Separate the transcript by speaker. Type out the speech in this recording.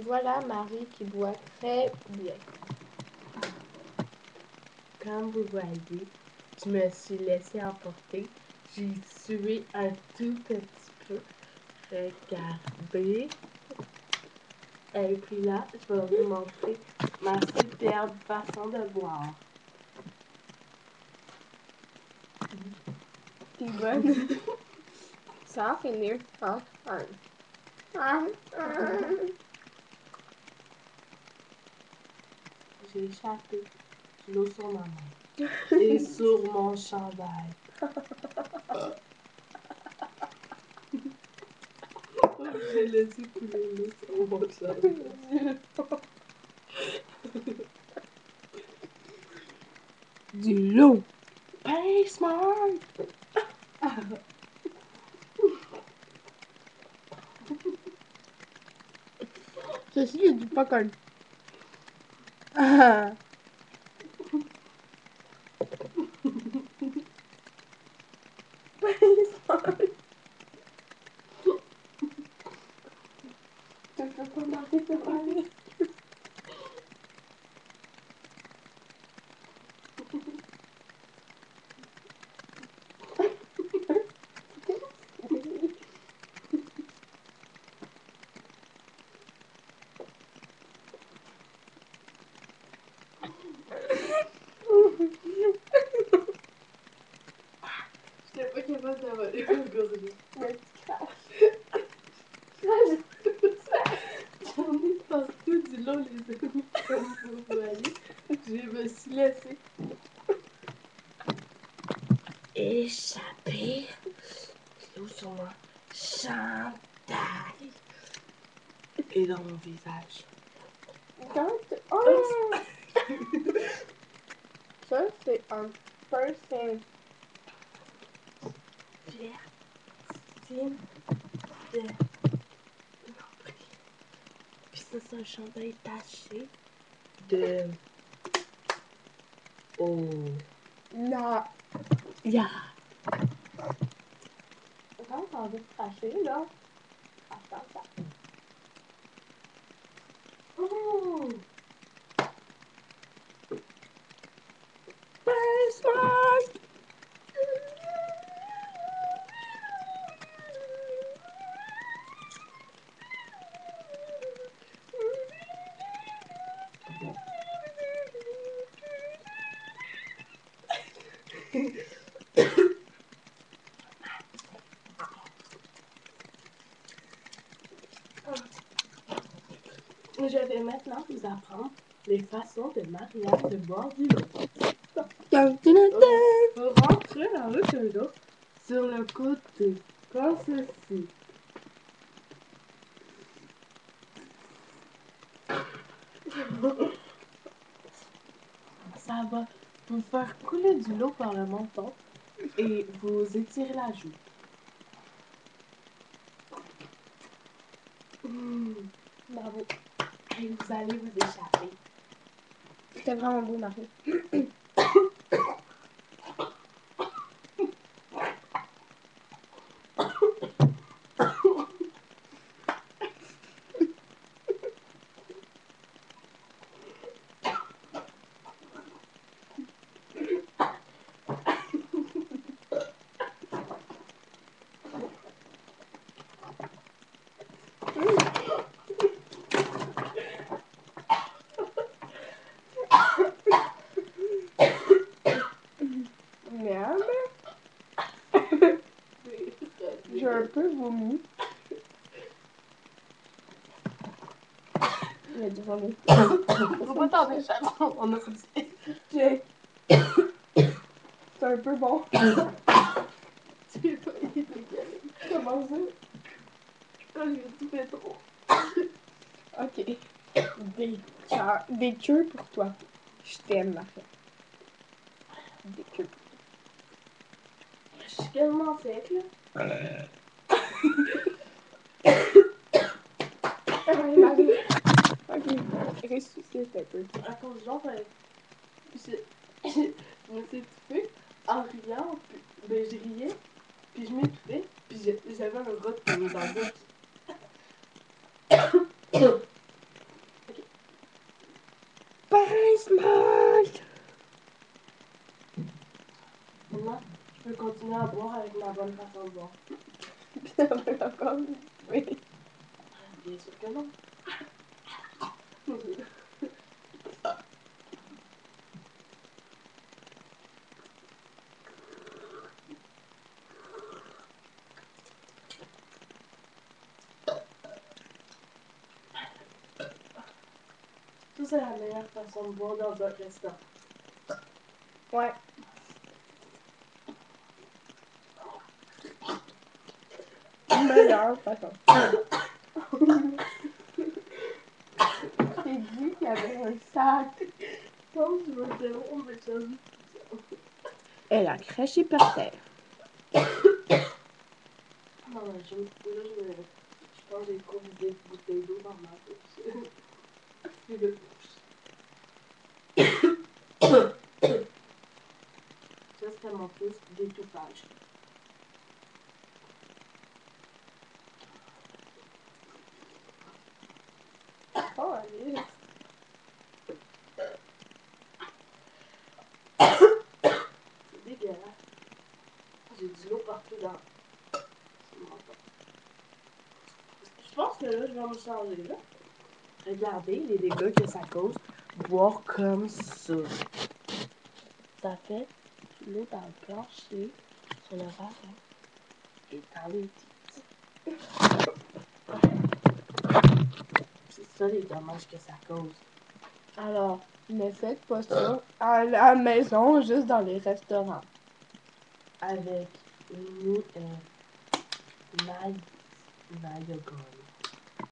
Speaker 1: Voilà Marie qui boit très bien.
Speaker 2: Comme vous voyez, je me suis laissée emporter. J'ai sué un tout petit peu. Regardez. Et puis là, je vais vous montrer ma superbe façon de boire.
Speaker 1: T'es bonne. Ça va finir.
Speaker 2: J'ai échappé de l'eau sur ma main et sur mon chandail. J'ai laissé couler l'eau sur mon chandail. Du lot. Hey, smart!
Speaker 1: Ceci est du popcorn. Tu peux pas marquer tes mains.
Speaker 2: J'étais pas capable d'avaler ma gorgée.
Speaker 1: Mais tu craches.
Speaker 2: J'en ai partout du lot, les amis, comme vous voyez. Je me suis laissée échapper l'eau sur mon chandail et dans mon visage.
Speaker 1: Oh! Ça, c'est un piercing.
Speaker 2: Piercing de nombril. Puis ça, c'est un chandail taché de... Oh!
Speaker 1: Là.
Speaker 2: Yeah!
Speaker 1: Quand t'as envie de cracher, là, crache dans ça.
Speaker 2: Oh! Very smart! Je vais maintenant vous apprendre les façons de Marianne de boire du lot. Vous rentrez dans le l'eau sur le côté, comme ceci. Ça va vous faire couler du lot par le menton et vous étirez la joue.
Speaker 1: Bravo.
Speaker 2: Et vous allez vous échapper.
Speaker 1: C'était vraiment beau, Marie. Merde. J'ai un peu vomi. Il y a du vomi.
Speaker 2: Faut pas t'en échapper, on a dit.
Speaker 1: Check. C'est un peu bon.
Speaker 2: Tu es pas illégal.
Speaker 1: Comment ça?
Speaker 2: Quand j'ai dit fait trop.
Speaker 1: Ok. Des queues pour toi. Je t'aime, Marie. Des queues pour toi.
Speaker 2: Je suis tellement sec, là.
Speaker 1: Ouais, Marie. Ok. Ressuscite un peu.
Speaker 2: À cause genre, je me suis étouffée en riant, puis ben, je riais, puis je m'étouffais, puis j'avais un rot qui venait dans la bouche. Je peux continuer à boire avec ma bonne façon de boire.
Speaker 1: Ça peut encore. Oui.
Speaker 2: Bien sûr que non. Ça, c'est la meilleure façon de boire dans un restaurant.
Speaker 1: Ouais. Meilleure façon. J'ai dit qu'il y avait un sac.
Speaker 2: Non, je veux dire, on met ça.
Speaker 1: Elle a craché par terre.
Speaker 2: Non, mais je pense que j'ai trop vidé de bouteille d'eau dans ma bouche. Puis de ça, c'était mon fils d'étouffage.
Speaker 1: Oh, allez.
Speaker 2: C'est dégueulasse. J'ai du l'eau partout dans mon menton. Je pense que là, je vais me changer, là. Regardez les dégâts que ça cause. Boire comme ça. Ça fait l'eau dans le plancher, sur le ravin et dans les tiges. C'est ça les dommages que ça cause.
Speaker 1: Alors, ne faites pas ça à la maison, juste dans les restaurants.
Speaker 2: Avec une Niagara.